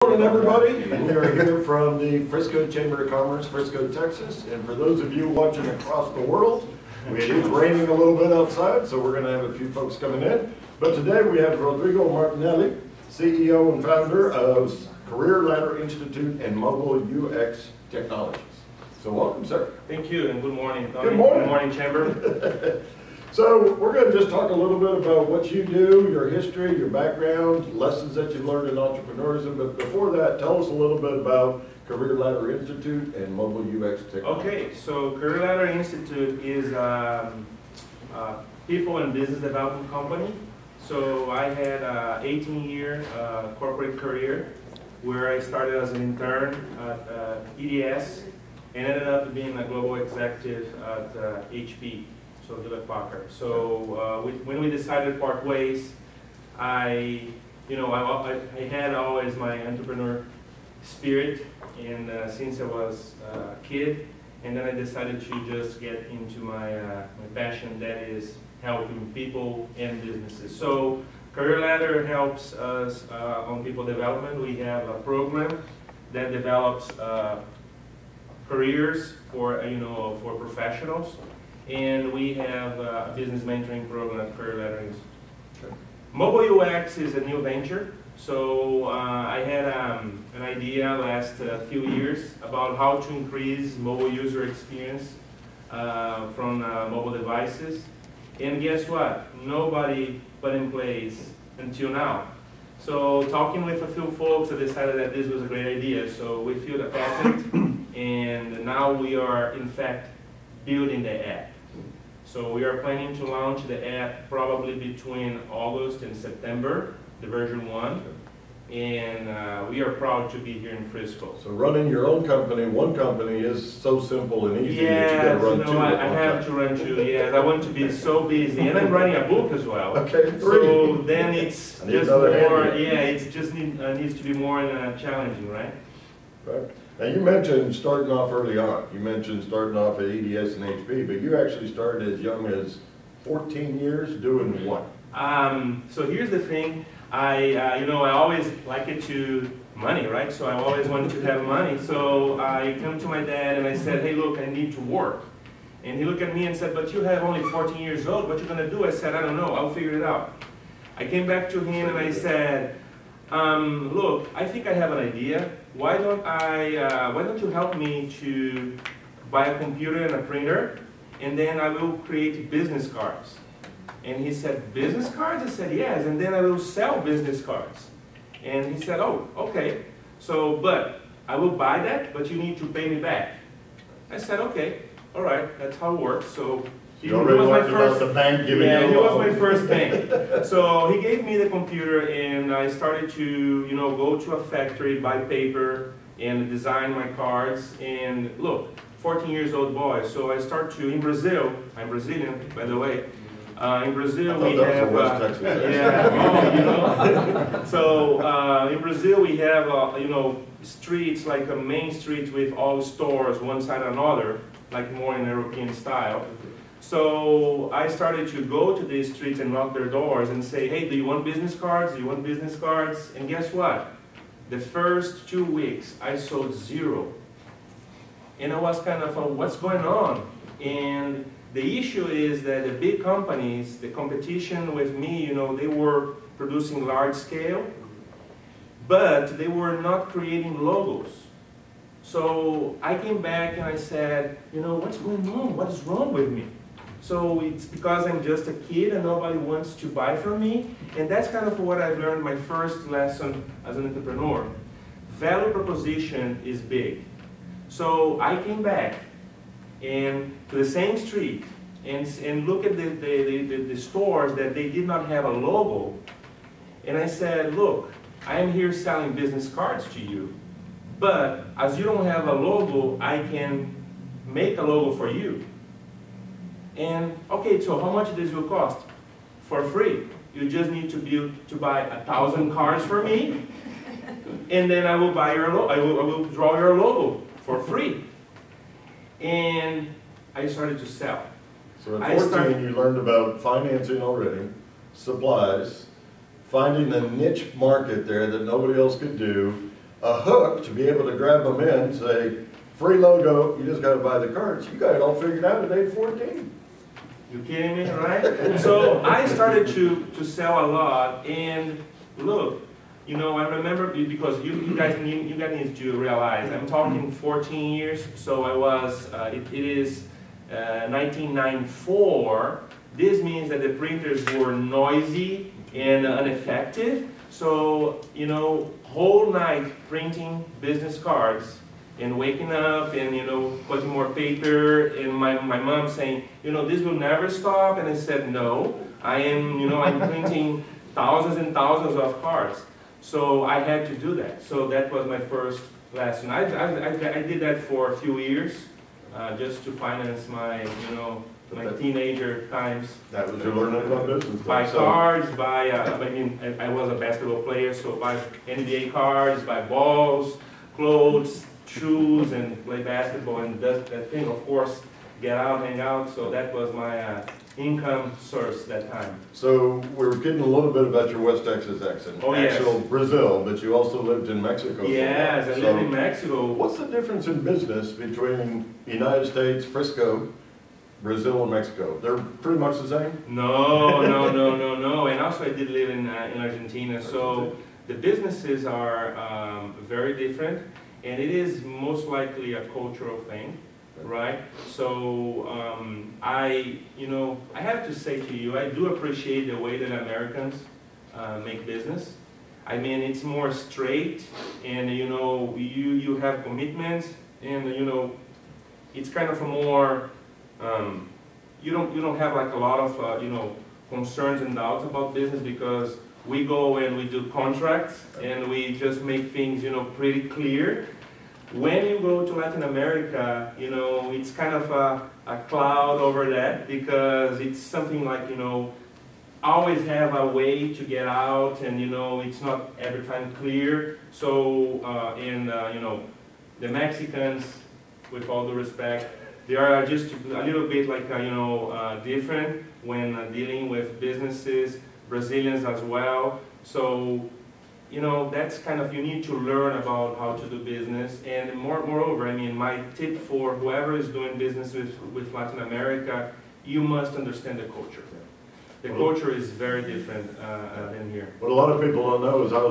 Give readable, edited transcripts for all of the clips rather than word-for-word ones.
Good morning, everybody. We are here from the Frisco Chamber of Commerce, Frisco, Texas. And for those of you watching across the world, it is raining a little bit outside, so we're going to have a few folks coming in. But today we have Rodrigo Martineli, CEO and founder of Career Ladder Institute and Mobile UX Technologies. So welcome, sir. Thank you, and good morning, Tony. Good morning. Good morning, Chamber. So we're going to just talk a little bit about what you do, your history, your background, lessons that you've learned in entrepreneurship. But before that, tell us a little bit about Career Ladder Institute and Mobile UX Technology. Okay, so Career Ladder Institute is a people and business development company. So I had an 18-year corporate career where I started as an intern at EDS and ended up being a global executive at HP. So Hewlett-Packard. So when we decided to part ways, I had always my entrepreneur spirit, and since I was a kid, and then I decided to just get into my passion, that is helping people and businesses. So Career Ladder helps us on people development. We have a program that develops careers for for professionals. And we have a business mentoring program at Career Ladder Institute. Mobile UX is a new venture. So I had an idea last few years about how to increase mobile user experience from mobile devices. And guess what? Nobody put in place until now. So talking with a few folks, I decided that this was a great idea. So we filed a patent, and now we are in fact building the app. So we are planning to launch the app probably between August and September, the version 1. And we are proud to be here in Frisco. So running your own company, one company, is so simple and easy that you got to run two. I have to run two, yes. I want to be so busy. And I'm writing a book as well. Okay, 3. So then it's just more, hand. it just needs to be more challenging, right? Right. Now you mentioned starting off early on. You mentioned starting off at EDS and HP, but you actually started as young as 14 years doing what? So here's the thing. I always likened to money, right? So I always wanted to have money. So I come to my dad and I said, hey, look, I need to work. And he looked at me and said, but you have only 14 years old. What you gonna do? I said, I don't know. I'll figure it out. I came back to him and I said, look, I think I have an idea. Why don't you help me to buy a computer and a printer, and then I will create business cards. And he said, business cards? I said, yes, and then I will sell business cards. And he said, oh, okay. So, but I will buy that, but you need to pay me back. I said, okay, all right, that's how it works. So he was my first bank giving you a loan. He was my first bank. So he gave me the computer, and I started to, go to a factory, buy paper, and design my cards. And look, 14 years old boy. So I start to, in Brazil, I'm Brazilian, by the way. In Brazil we have, So in Brazil we have, streets, like a main street with all stores, one side or another, like more in European style. So I started to go to these streets and knock their doors and say, hey, do you want business cards? Do you want business cards? And guess what? The first 2 weeks, I sold 0. And I was kind of, what's going on? And the issue is that the big companies, the competition with me, they were producing large scale, but they were not creating logos. So I came back and I said, what's going on? What is wrong with me? So it's because I'm just a kid and nobody wants to buy from me. And that's kind of what I've learned my first lesson as an entrepreneur. Value proposition is big. So I came back and to the same street and look at the stores that they did not have a logo. And I said, look, I am here selling business cards to you. But as you don't have a logo, I can make a logo for you. And okay, so how much this will cost? For free. You just need to buy 1,000 cards for me, and then I will buy your I will draw your logo for free. And I started to sell. So at 14, you learned about financing already, supplies, finding a niche market there that nobody else could do, a hook to be able to grab them in, say, free logo, you just got to buy the cards. You got it all figured out at age 14. You kidding me, right? So I started to sell a lot, and look, you know, I remember, because you guys need to realize, I'm talking 14 years, so I was, it is 1994. This means that the printers were noisy and ineffective. So, you know, whole night printing business cards and waking up and, you know, putting more paper, and my mom saying, you know, this will never stop. And I said, no, I am, you know, I'm printing thousands and thousands of cards. So I had to do that. So that was my first lesson. I did that for a few years, just to finance my, you know, my teenager times. That was your learning about business. Buy cards, buy, I mean, I was a basketball player, so buy NBA cards, buy balls, clothes, shoes, and play basketball, and that thing, of course, get out, hang out. So that was my income source that time. So we're getting a little bit about your West Texas accent. Oh, yes. Actual Brazil, but you also lived in Mexico. Yes, I lived in Mexico. What's the difference in business between United States, Frisco, Brazil, and Mexico? They're pretty much the same? No. And also I did live in Argentina. So the businesses are very different, and it is most likely a cultural thing. Right? So I have to say to you, I do appreciate the way that Americans make business. I mean, it's more straight, and you know, you have commitments, and you know, it's kind of a more you don't have like a lot of you know, concerns and doubts about business, because we go and we do contracts and we just make things, you know, pretty clear. When you go to Latin America, you know, it's kind of a cloud over that, because it's something like, you know, always have a way to get out, and, you know, it's not every time clear. So, you know, the Mexicans, with all due respect, they are just a little bit like, you know, different when dealing with businesses, Brazilians as well. So, you know, that's kind of, you need to learn about how to do business. And moreover, I mean, my tip for whoever is doing business with Latin America, you must understand the culture. The culture is very different than here. What a lot of people don't know is that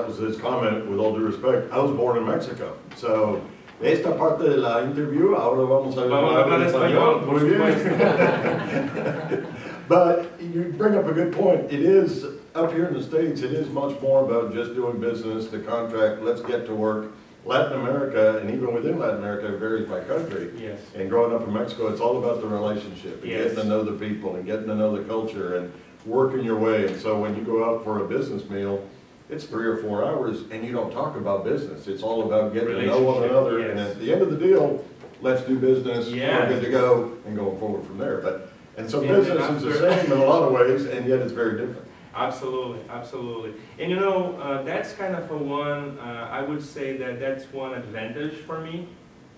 was his comment, with all due respect, I was born in Mexico. So, esta parte de la interview, ahora vamos a hablar español. Muy bien. But you bring up a good point. It is, up here in the States, it is much more about just doing business, the contract, let's get to work. Latin America, and even within Latin America, it varies by country. Yes. And growing up in Mexico, it's all about the relationship, and yes, getting to know the people, and getting to know the culture, and working your way. And so when you go out for a business meal, it's 3 or 4 hours, and you don't talk about business. It's all about getting to know one another, yes, and at the end of the deal, let's do business, yes, we're good to go, and going forward from there. And so business is the same in a lot of ways, and yet it's very different. Absolutely, absolutely. And you know, that's kind of a one, I would say that that's one advantage for me,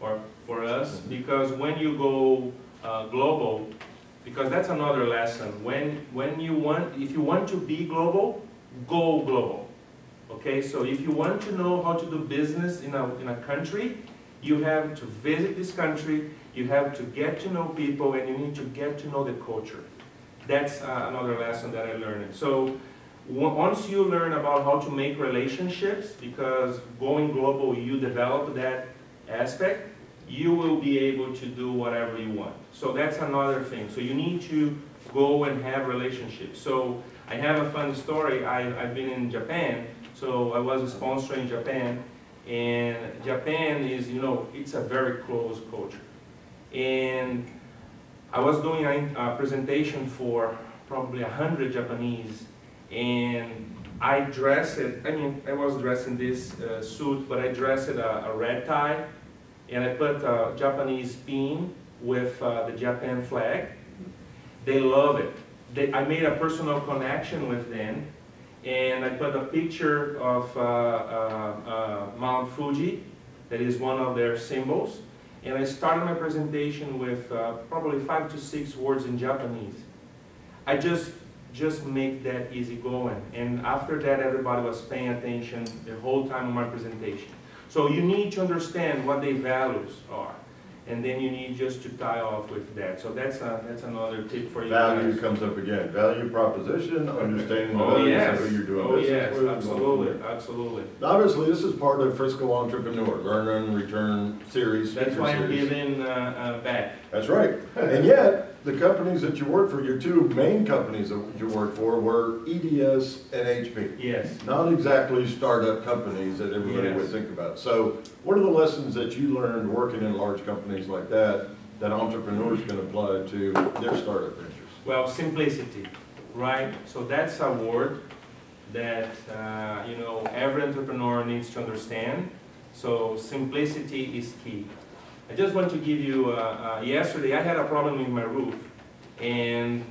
or for us, because when you go global, because that's another lesson. When you want, if you want to be global, go global. Okay, so if you want to know how to do business in a country, you have to visit this country, you have to get to know people, and you need to get to know the culture. That's another lesson that I learned. So once you learn about how to make relationships, because going global, you develop that aspect, you will be able to do whatever you want. So that's another thing. So you need to go and have relationships. So I have a fun story. I've been in Japan, so I was a sponsor in Japan, and Japan is, you know, it's a very close culture. And I was doing a presentation for probably 100 Japanese, and I dressed it, I mean, I was dressed in this suit, but I dressed it a red tie, and I put a Japanese pin with the Japan flag. They love it. I made a personal connection with them, and I put a picture of Mount Fuji, that is one of their symbols. And I started my presentation with probably 5 to 6 words in Japanese. I just just make that easy going. And after that, everybody was paying attention the whole time of my presentation. So you need to understand what their values are. And then you need just to tie off with that. So that's another tip for you Value guys. comes up again. Value proposition, understanding the Oh values yes, of who you're doing oh business yes, with. absolutely, absolutely. Obviously, this is part of Frisco Entrepreneur, Learn and Return series. That's why I'm series. giving back. That's right. And yet, the companies that you work for, your two main companies that you work for were EDS and HP. Yes. Not exactly startup companies that everybody Yes. would think about. So what are the lessons that you learned working in large companies like that entrepreneurs can apply to their startup ventures? Well, simplicity, right? So that's a word that you know, every entrepreneur needs to understand. So simplicity is key. I just want to give you, yesterday I had a problem with my roof, and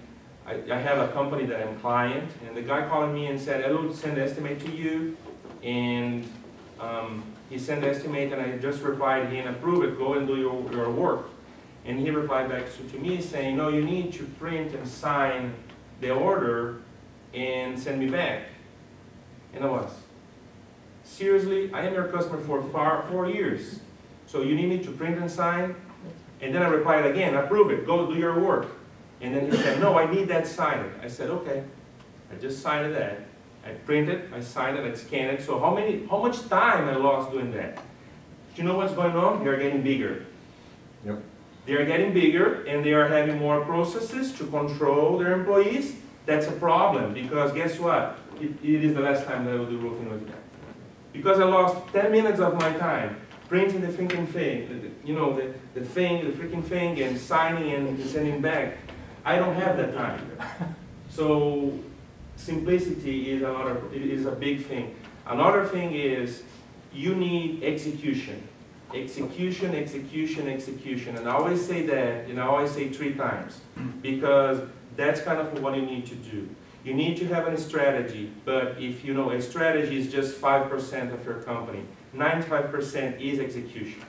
I have a company that I'm a client, and the guy called me and said, I will send the estimate to you, and he sent the estimate, and I just replied, he and approve it, go and do your work. And he replied back to me saying, no, you need to print and sign the order and send me back. And I was, seriously, I am your customer for 4 years. So you need me to print and sign? And then I replied again, approve it, go do your work. And then he said, no, I need that signed. I said, okay. I just signed that. I printed, I signed it, I scanned it. So how much time I lost doing that? Do you know what's going on? They are getting bigger. Yep. They are getting bigger, and they are having more processes to control their employees. That's a problem, because guess what? It is the last time that I will do roofing with them. Because I lost 10 minutes of my time printing the freaking thing, you know, the freaking thing, and signing and sending back. I don't have that time. So simplicity is a big thing. Another thing is you need execution. Execution, execution, execution. And I always say that, and I always say 3 times, because that's kind of what you need to do. You need to have a strategy, but if you know a strategy is just 5% of your company, 95% is execution.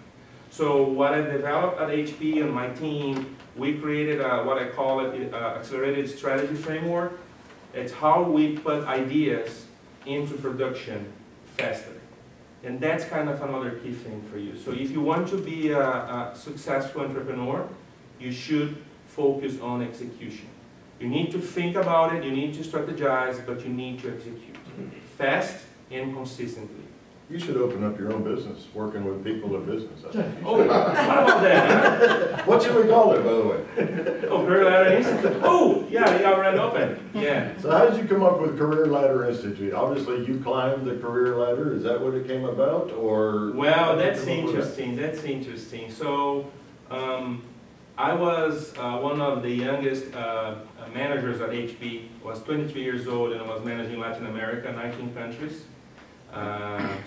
So what I developed at HP and my team, we created what I call it accelerated strategy framework. It's how we put ideas into production faster. And that's kind of another key thing for you. So if you want to be a successful entrepreneur, you should focus on execution. You need to think about it, you need to strategize, but you need to execute fast and consistently. You should open up your own business, working with people in business. Oh, what about that? Huh? What should we call it, by the way? Oh, Career Ladder Institute. Oh, yeah, you already open. Yeah. So how did you come up with Career Ladder Institute? Obviously, you climbed the career ladder. Is that what it came about, or? Well, that's interesting. That's interesting. So, I was one of the youngest managers at HP. I was 23 years old, and I was managing Latin America, 19 countries.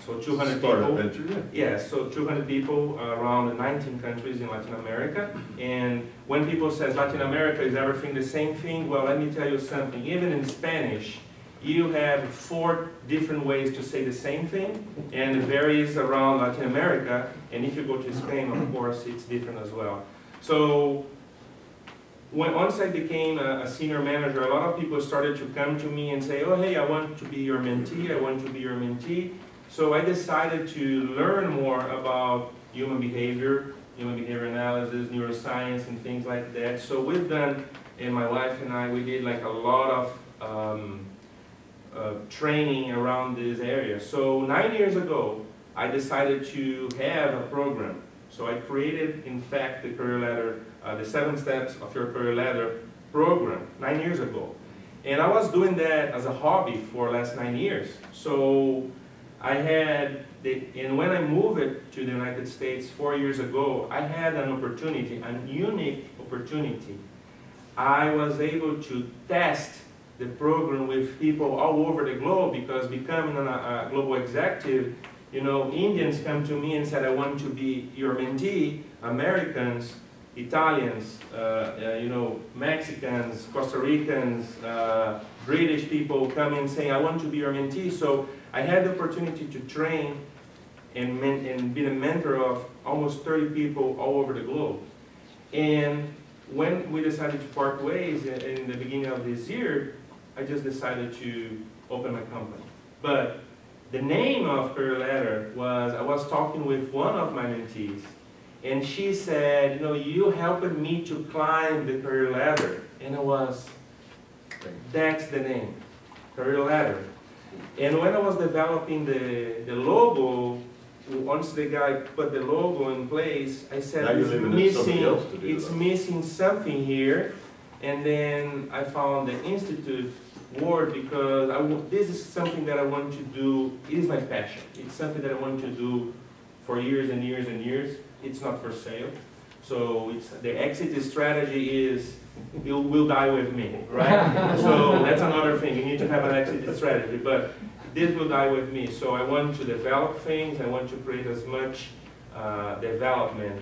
So 200 people. Venture, yeah, so 200 people around 19 countries in Latin America. And when people say Latin America is everything the same thing, well, let me tell you something. Even in Spanish, you have 4 different ways to say the same thing, and it varies around Latin America. And if you go to Spain, of course, it's different as well. So once I became a senior manager, a lot of people started to come to me and say, oh, hey, I want to be your mentee, I want to be your mentee. So I decided to learn more about human behavior analysis, neuroscience, and things like that. So we've done, and my wife and I, we did like a lot of training around this area. So 9 years ago, I decided to have a program. So I created, in fact, the Career Ladder, the 7 Steps of Your Career Ladder program 9 years ago. And I was doing that as a hobby for the last 9 years. So I had, and when I moved it to the United States 4 years ago, I had an opportunity, a unique opportunity. I was able to test the program with people all over the globe, because becoming a global executive, you know, Indians come to me and said, I want to be your mentee. Americans, Italians, you know, Mexicans, Costa Ricans, British people come in saying, I want to be your mentee. So I had the opportunity to train and be the mentor of almost 30 people all over the globe. And when we decided to part ways in the beginning of this year, I just decided to open my company. But the name of Career Ladder was, I was talking with one of my mentees, and she said, you know, you helped me to climb the career ladder. And it was, that's the name, Career Ladder. And when I was developing the logo, once the guy put the logo in place, I said, it's missing something here. And then I found the Institute word because this is something that I want to do. It is my passion. It's something that I want to do for years and years and years. It's not for sale. So the exit strategy is, it will die with me, right? So that's another thing. You need to have an exit strategy. But this will die with me. So I want to develop things. I want to create as much development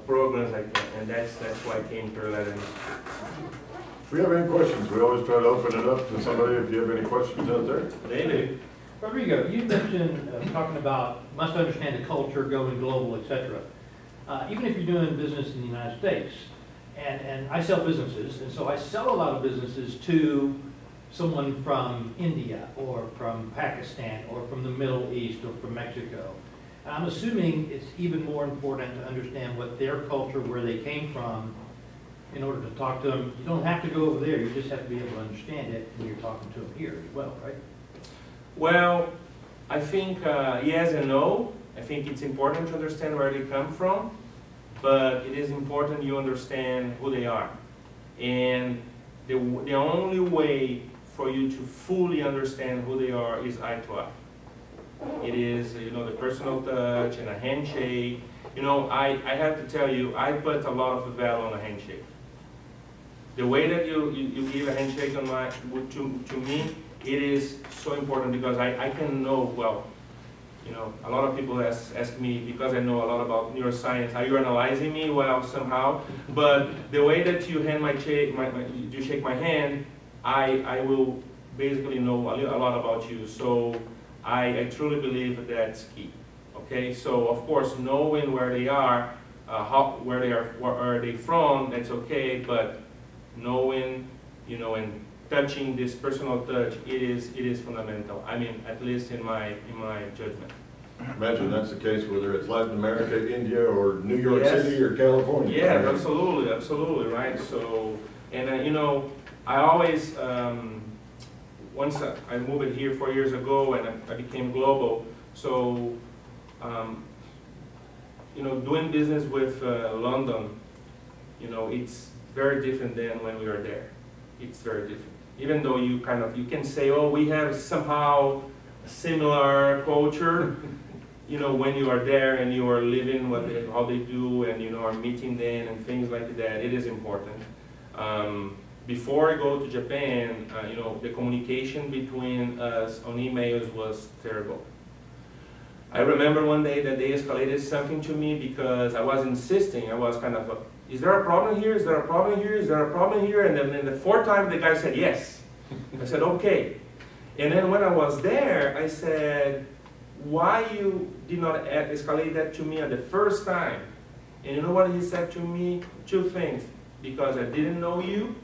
programs like that. And that's why I came to Ladder. If we have any questions, we always try to open it up to somebody if you have any questions out there. They do. Rodrigo, you mentioned talking about must understand the culture, going global, etc. Even if you're doing business in the United States, and I sell businesses, and so I sell a lot of businesses to someone from India or from Pakistan or from the Middle East or from Mexico. And I'm assuming it's even more important to understand what their culture, where they came from, in order to talk to them. You don't have to go over there, you just have to be able to understand it when you're talking to them here as well, right? Well, I think yes and no. I think it's important to understand where they come from, but it is important you understand who they are. And the only way for you to fully understand who they are is eye to eye. It is, you know, the personal touch and a handshake. You know, I have to tell you, I put a lot of value on a handshake. The way that you give a handshake to me, it is so important because I can know, well, you know, a lot of people ask me, because I know a lot about neuroscience, are you analyzing me? Well, somehow. But the way that you you shake my hand, I will basically know a lot about you. So I truly believe that's key. Okay, so of course knowing where they are, where are they from, that's okay. But knowing, you know, and touching this personal touch, it is fundamental. I mean, at least in my judgment. Imagine that's the case whether it's Latin America, India, or New York Yes. City, or California. Yeah, absolutely, right? So, and you know, I always, once I moved here 4 years ago and I became global, so, you know, doing business with London, you know, it's very different than when we were there. It's very different. Even though you can say, oh, we have somehow a similar culture, you know, when you are there and you are living how they do and, you know, are meeting them and things like that, it is important. Before I go to Japan, you know, the communication between us on emails was terrible. I remember one day that they escalated something to me because I was insisting. I was kind of, is there a problem here? Is there a problem here? Is there a problem here? And then the fourth time the guy said yes. I said, okay. And then when I was there, I said, why you did not escalate that to me at the first time? And you know what he said to me? Two things. Because I didn't know you.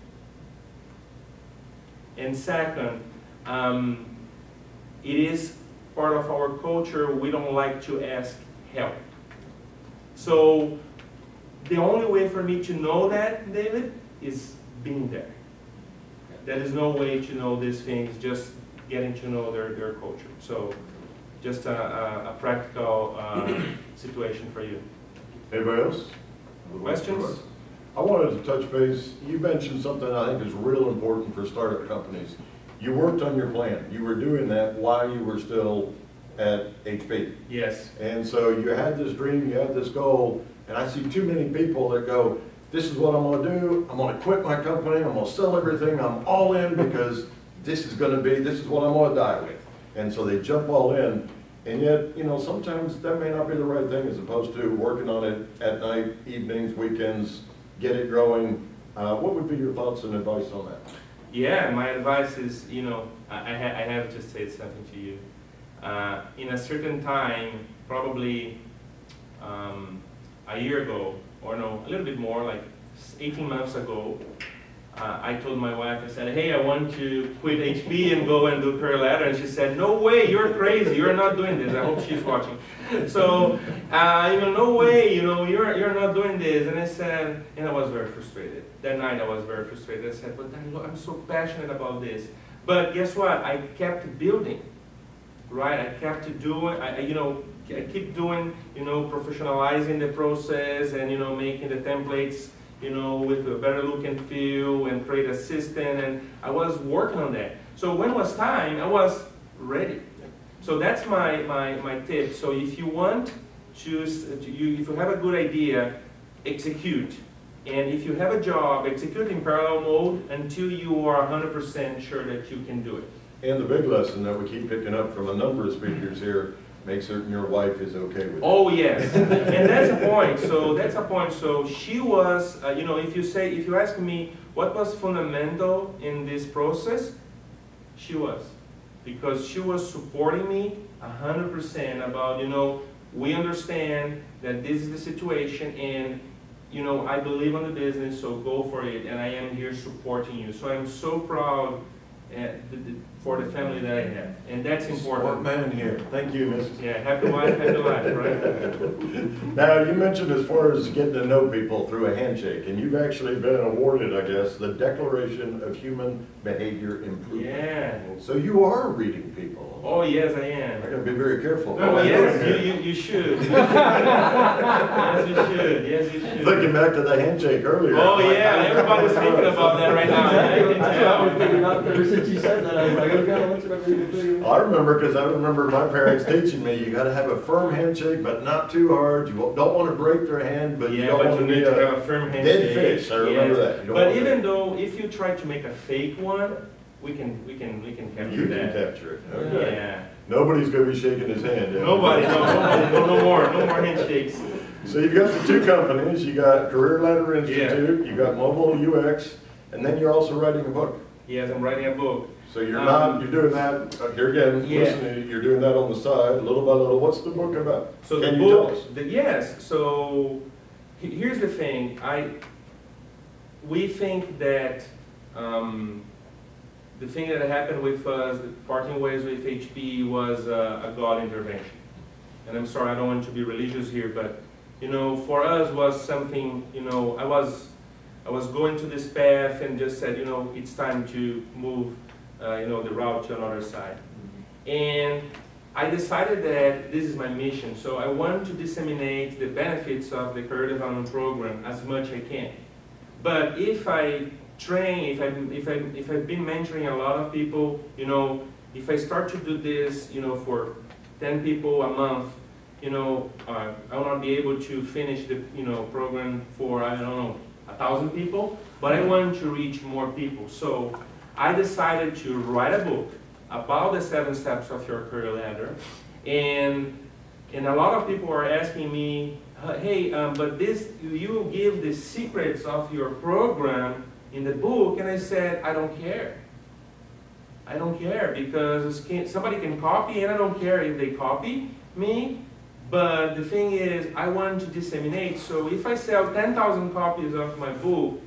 And second, it is part of our culture, we don't like to ask help. So the only way for me to know that, David, is being there. There is no way to know these things, just getting to know their culture. So just a practical situation for you. Anybody else? Questions? I wanted to touch base. You mentioned something I think is real important for startup companies. You worked on your plan. You were doing that while you were still at HP. Yes. And so you had this dream, you had this goal, and I see too many people that go, this is what I'm going to do. I'm going to quit my company. I'm going to sell everything. I'm all in because this is what I'm going to die with. And so they jump all in. And yet, you know, sometimes that may not be the right thing as opposed to working on it at night, evenings, weekends, get it growing. What would be your thoughts and advice on that? Yeah, my advice is, you know, I have to say something to you. In a certain time, probably a year ago, or no, a little bit more, like 18 months ago, I told my wife, I said, hey, I want to quit HP and go and do career ladder. And she said, no way, you're crazy. You're not doing this. I hope she's watching. So, no way, you're not doing this. And I said, and I was very frustrated. That night I was very frustrated. I said, but I'm so passionate about this. But guess what? I kept building, right? I kept doing, I keep doing, professionalizing the process and, making the templates, with a better look and feel and create a system, and I was working on that. So when it was time, I was ready. So that's my tip. So if you want, if you have a good idea, execute. And if you have a job, execute in parallel mode until you are 100% sure that you can do it. And the big lesson that we keep picking up from a number of speakers here, make certain your wife is okay with it. Oh yes, and that's a point. So she was, if you ask me what was fundamental in this process, she was, because she was supporting me 100% about, we understand that this is the situation, and I believe on the business, so go for it, and I am here supporting you. So I'm so proud for the family that I have, and that's important. Smart man here. Thank you, Mrs. Yeah, happy wife, right? Now, you mentioned as far as getting to know people through a handshake, and you've actually been awarded, I guess, the Declaration of Human Behavior Improvement. Yeah. So you are reading people. Oh, yes, I am. I gotta be very careful. Oh, yes, you should. Yes, you should. Yes, you should. Looking back to the handshake earlier. Oh, yeah, everybody's thinking about that right now. That's what I've been thinking about ever since you said that. I was like, okay, what's what I'm doing? I remember, because I remember my parents teaching me, you gotta have a firm handshake, but not too hard. You don't want to break their hand, but you Yeah, don't but want you to need be to a have a firm handshake. dead fish. I remember Yes. that. You don't But want even though, if you try to make a fake one, we can capture you can that. capture it. Okay. Yeah. Nobody's gonna be shaking his hand. yeah. Nobody, no more handshakes. So you've got the two companies. You got Career Ladder Institute. You got Mobile UX, and then you're also writing a book. Yes, I'm writing a book. So you're doing that, here again, Yeah. listening, you're doing that on the side, little by little. What's the book about? So Can the you book, tell us? yes. So here's the thing. We think that the thing that happened with us, parting ways with HP, was a God intervention. And I'm sorry, I don't want to be religious here, but for us was something. I was going to this path and just said, it's time to move, the route to another side. And I decided that this is my mission. So I want to disseminate the benefits of the career development program as much as I can. But if I train, if I've been mentoring a lot of people, if I start to do this, for 10 people a month, I will not be able to finish the, program for, 1,000 people, but I want to reach more people. So I decided to write a book about the 7 steps of your career ladder, and a lot of people are asking me, hey, but you give the secrets of your program in the book, and I said, I don't care. I don't care, because somebody can copy, and I don't care if they copy me, but the thing is, I want to disseminate. So if I sell 10,000 copies of my book,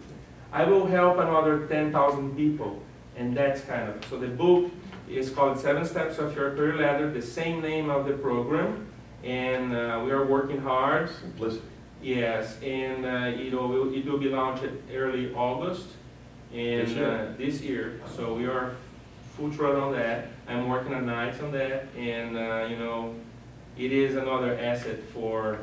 I will help another 10,000 people, and that's kind of, so the book is called 7 Steps of Your Career Ladder, the same name of the program, and we are working hard. Simplicity. Yes, and it will be launched early August and this year. So we are full throttle on that. I'm working at nights on that, and it is another asset for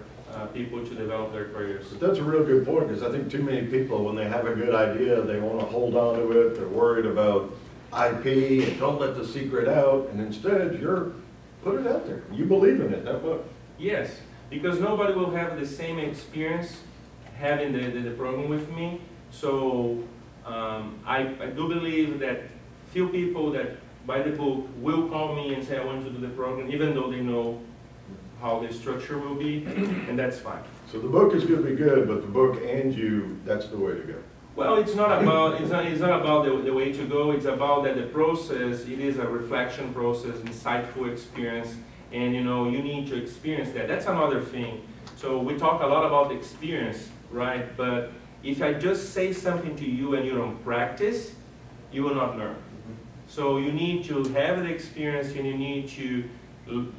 people to develop their careers. But that's a real good point, because I think too many people, when they have a good idea, they want to hold on to it. They're worried about IP and don't let the secret out, and instead put it out there. You believe in it, that book. Yes, because nobody will have the same experience having the program with me. So I do believe that few people that buy the book will call me and say, I want to do the program, even though they know how the structure will be, and that's fine. So the book is going to be good, but the book and you, that's the way to go. Well, it's not about the way to go. It's about that the process. It is a reflection process, insightful experience, and you need to experience that. That's another thing. So we talk a lot about experience, right? But If I just say something to you and you don't practice, you will not learn. So you need to have the experience, and you need to,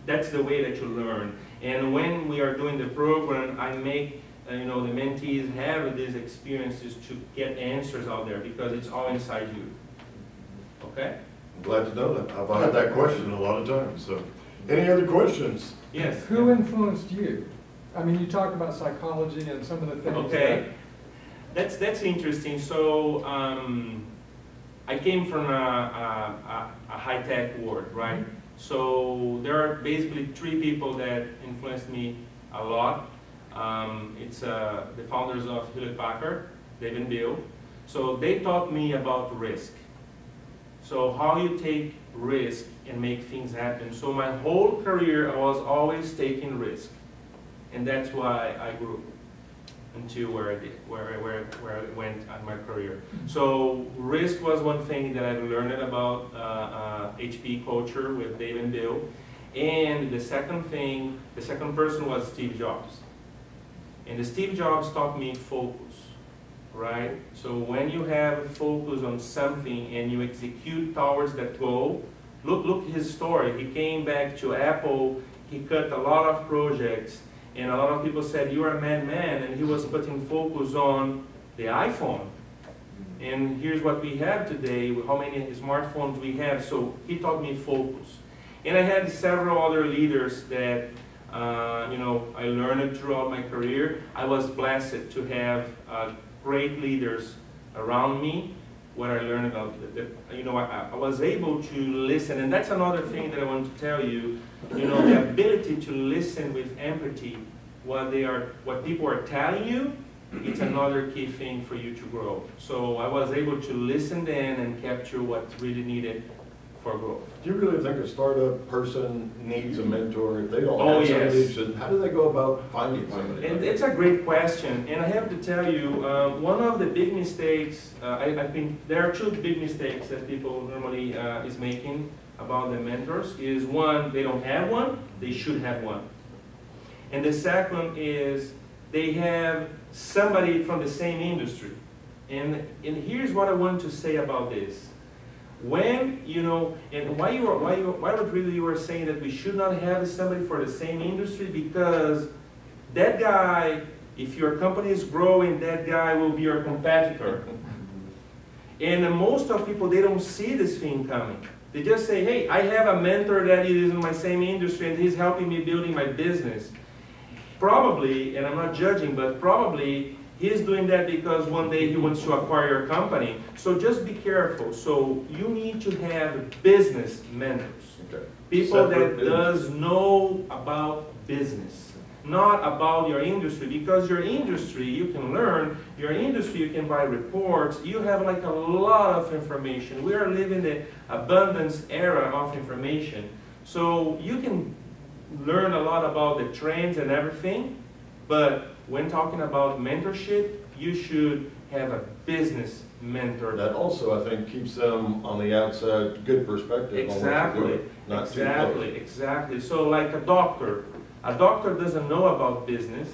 that's the way that you learn. And when we are doing the program, I make the mentees have these experiences to get answers out there, because it's all inside you. Okay? I'm glad to know that. I've had that question a lot of times. So, any other questions? Yes. Who influenced you? I mean, you talked about psychology and some of the things. Okay. That's interesting. So I came from a high-tech world, right? So there are basically 3 people that influenced me a lot. It's the founders of Hewlett-Packard, Dave and Bill. So they taught me about risk. So how you take risk and make things happen. So my whole career, I was always taking risk. And that's why I grew until where I went in my career. So risk was one thing that I've learned about HP culture with Dave and Bill. And the second person was Steve Jobs. And the Steve Jobs taught me focus, right? So when you have focus on something and you execute towards that goal, look his story. He came back to Apple, he cut a lot of projects, and a lot of people said, you're a madman, and he was putting focus on the iPhone. And here's what we have today, how many smartphones we have, so he taught me focus. And I had several other leaders that I learned throughout my career. I was blessed to have great leaders around me, where I learned about, I was able to listen, and that's another thing that I want to tell you, the ability to listen with empathy, what people are telling you, it's another key thing for you to grow. So I was able to listen then and capture what's really needed for growth. Do you really think a startup person needs a mentor? If they don't Oh, have somebody, yes. how do they go about finding somebody? And it's a great question, and I have to tell you, one of the big mistakes, I think there are 2 big mistakes that people normally is making about the mentors. Is one, they don't have one, they should have one. And the second is they have somebody from the same industry. And here's what I want to say about this. When, and why Rodrigo, you were saying that we should not have somebody for the same industry, because that guy, if your company is growing, that guy will be your competitor. And most of people, they don't see this thing coming. They just say, hey, I have a mentor that is in my same industry and he's helping me building my business. Probably, and I'm not judging, but probably he's doing that because one day he wants to acquire your company. So just be careful. So you need to have business mentors. Okay. People that does know about business, not about your industry, because your industry you can learn, your industry you can buy reports, you have like a lot of information. We are living the abundance era of information. So you can learn a lot about the trends and everything, but when talking about mentorship, you should have a business mentor. That also, I think, keeps them on the outside, good perspective. Exactly, on what you're doing, not too close. exactly. So like a doctor doesn't know about business,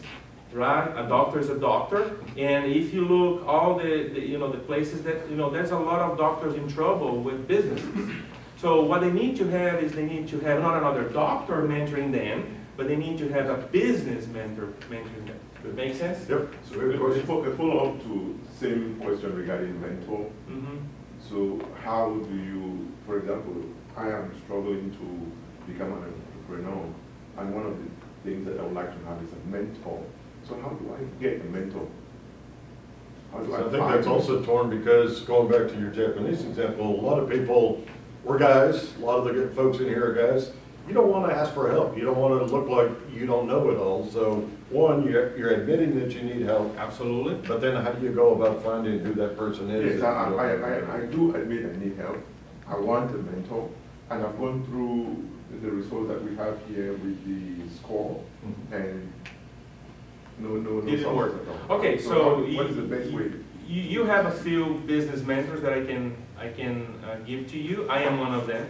right? A doctor is a doctor, and if you look all the places that, there's a lot of doctors in trouble with businesses. So what they need to have is they need to have not another doctor mentoring them, but they need to have a business mentor mentoring them. Does it make sense? Yep. So a follow-up to same question regarding mentor. Mm-hmm. So how do you, for example, I am struggling to become an entrepreneur, and one of the things that I would like to have is a mentor. So how do I get a mentor? How do So I I think find that's also torn, because going back to your Japanese example, a lot of people, we're guys, a lot of the good folks in here are guys. You don't want to ask for help. You don't want to look like you don't know it all. So one, you're admitting that you need help. Absolutely. But then how do you go about finding who that person is? Yes, I do admit I need help. I want a mentor, and I've gone through the results that we have here with the score, and no Didn't work. at all. Okay, so what is the best way? You have a few business mentors that I can give to you. I am one of them,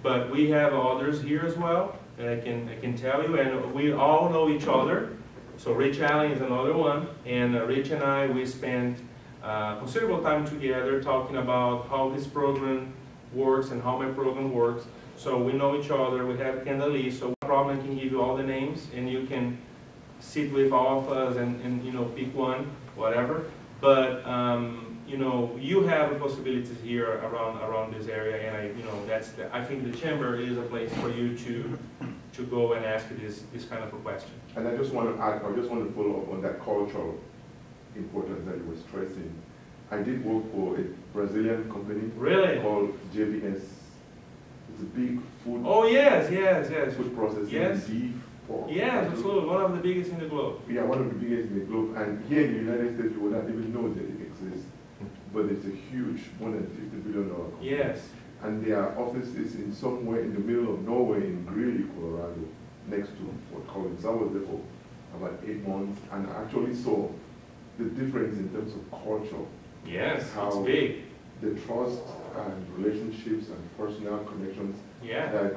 but we have others here as well that I can tell you, and we all know each other. So Rich Allen is another one, and Rich and I, we spent considerable time together talking about how his program works and how my program works. So we know each other, we have Kendall, so no problem, I can give you all the names, and you can sit with all of us and you know, pick one, whatever. But you know, you have possibilities here around this area, and I think the chamber is a place for you to go and ask this kind of a question. And I just want to add, I just want to follow up on that cultural importance that you were stressing. I did work for a Brazilian company called JVS. It's a big food. Oh yes. Food processing. Yes. Beef, pork. Yes, absolutely. One of the biggest in the globe. Yeah, one of the biggest in the globe. And here in the United States, you would not even know that it exists. But it's a huge, more than $50 billion company. Yes. And their office is in somewhere in the middle of nowhere in Greeley, Colorado, next to Fort Collins. I was there for about 8 months, and I actually saw the difference in terms of culture. Yes, how it's big. The trust and relationships and personal connections that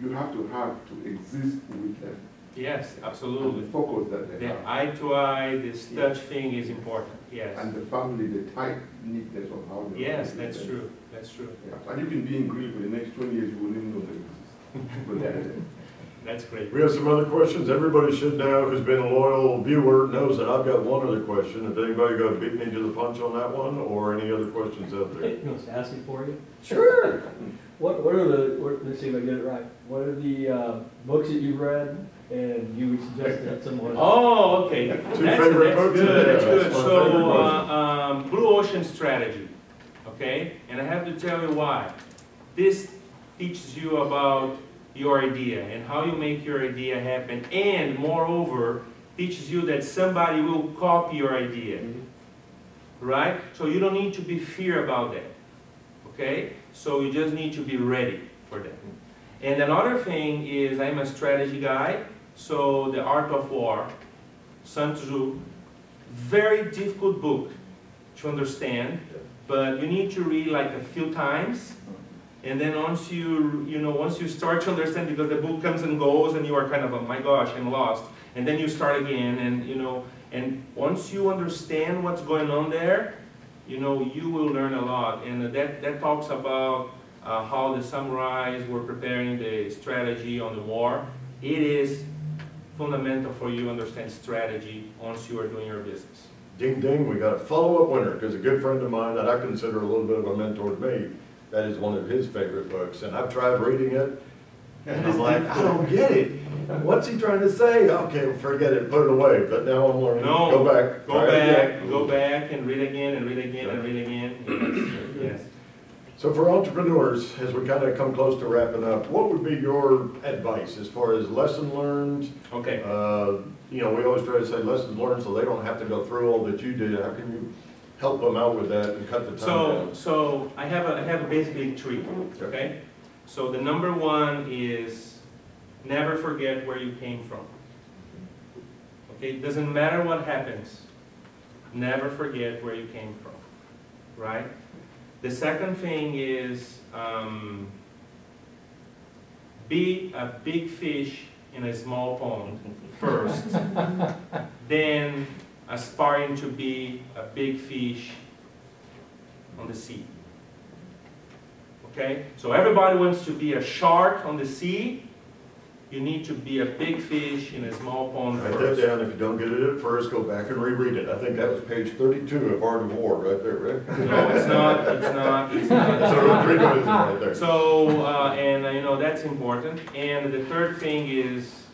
you have to exist with them. Yes, absolutely. And the focus that they The have. eye to eye, this touch thing is important. Yes. And the family, the tight-knitness of how they Yes, operate that's them. true. That's true. Yeah. And you can be in Greece for the next 20 years, you won't even know they exist. But they're there. That's great. We have some other questions. Everybody should know, who's been a loyal viewer, knows that I've got one other question. If anybody got to beat me to the punch on that one, or any other questions out there? You want us to ask it for you? Sure. What are the, let's see if I get it right. What are the books that you've read and you would suggest that someone? Oh, okay. Two favorite books? Good. That's Yeah, good. that's my favorite So, Blue Ocean Strategy. Okay, and I have to tell you why. This teaches you about your idea and how you make your idea happen, and moreover, teaches you that somebody will copy your idea. Right? So you don't need to be fear about that. Okay? So you just need to be ready for that. And another thing is, I'm a strategy guy, so The Art of War, Sun Tzu, very difficult book to understand, but you need to read like a few times, and then once you start to understand, because the book comes and goes, and you are kind of, oh my gosh, I'm lost, and then you start again, and once you understand what's going on there, you will learn a lot. And that talks about how the samurais were preparing the strategy on the war. It is fundamental for you to understand strategy once you are doing your business. Ding ding, we got a follow-up winner, because a good friend of mine that I consider a little bit of a mentor to me, that is one of his favorite books, and I've tried reading it, and I'm like, I don't get it. What's he trying to say? Okay, well, forget it, put it away. But now I'm learning. No, Go back. go back, and read again, and read again, and read again. Yes. So for entrepreneurs, as we kind of come close to wrapping up, what would be your advice as far as lesson learned? Okay. We always try to say lessons learned so they don't have to go through all that you did. How can you help them out with that and cut the time down? So I have basically 3. Okay. So the number 1 is never forget where you came from. Okay. It doesn't matter what happens. Never forget where you came from. Right. The second thing is be a big fish in a small pond first, then aspiring to be a big fish on the sea. Okay? So everybody wants to be a shark on the sea. You need to be a big fish in a small pond Write first. that down. If you don't get it at first, go back and reread it. I think that was page 32 of Art of War right there, right? No, it's not. It's not. It's not. So Rodrigo is right there. So, that's important. And the third thing is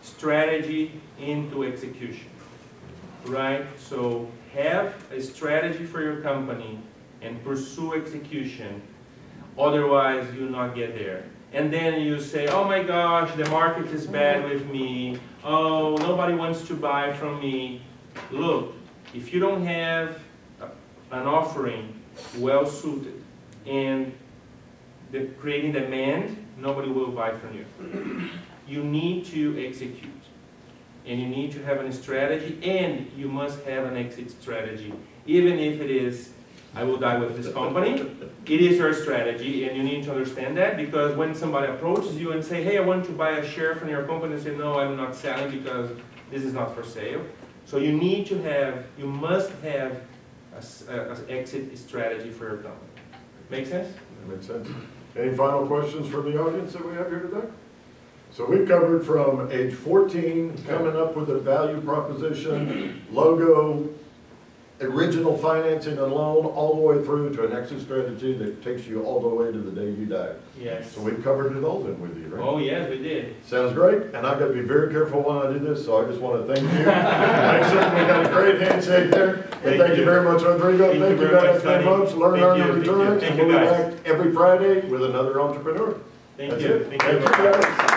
strategy into execution, right? So have a strategy for your company and pursue execution. Otherwise, you'll not get there. And then you say, oh my gosh, the market is bad with me. Oh, nobody wants to buy from me. Look, if you don't have an offering well suited and creating demand, nobody will buy from you. You need to execute. And you need to have a strategy, and you must have an exit strategy, even if it is I will die with this company. It is your strategy, and you need to understand that, because when somebody approaches you and say, hey, I want to buy a share from your company, you say, no, I'm not selling because this is not for sale. So you need to have, you must have an exit strategy for your company. Make sense? That makes sense. Any final questions from the audience that we have here today? So we've covered from age 14, coming up with a value proposition, logo, original financing and loan, all the way through to an exit strategy that takes you all the way to the day you die. Yes. So we've covered it all then with you, right? Oh, yes, we did. Sounds great, and I've got to be very careful when I do this, so I just want to thank you. Thanks, sir. We got a great handshake there. And thank you very much, Rodrigo. Thank you guys very much. Learn, earn, and return. And we'll be back every Friday with another entrepreneur. Thank That's you. it. Thank you. Thank you guys.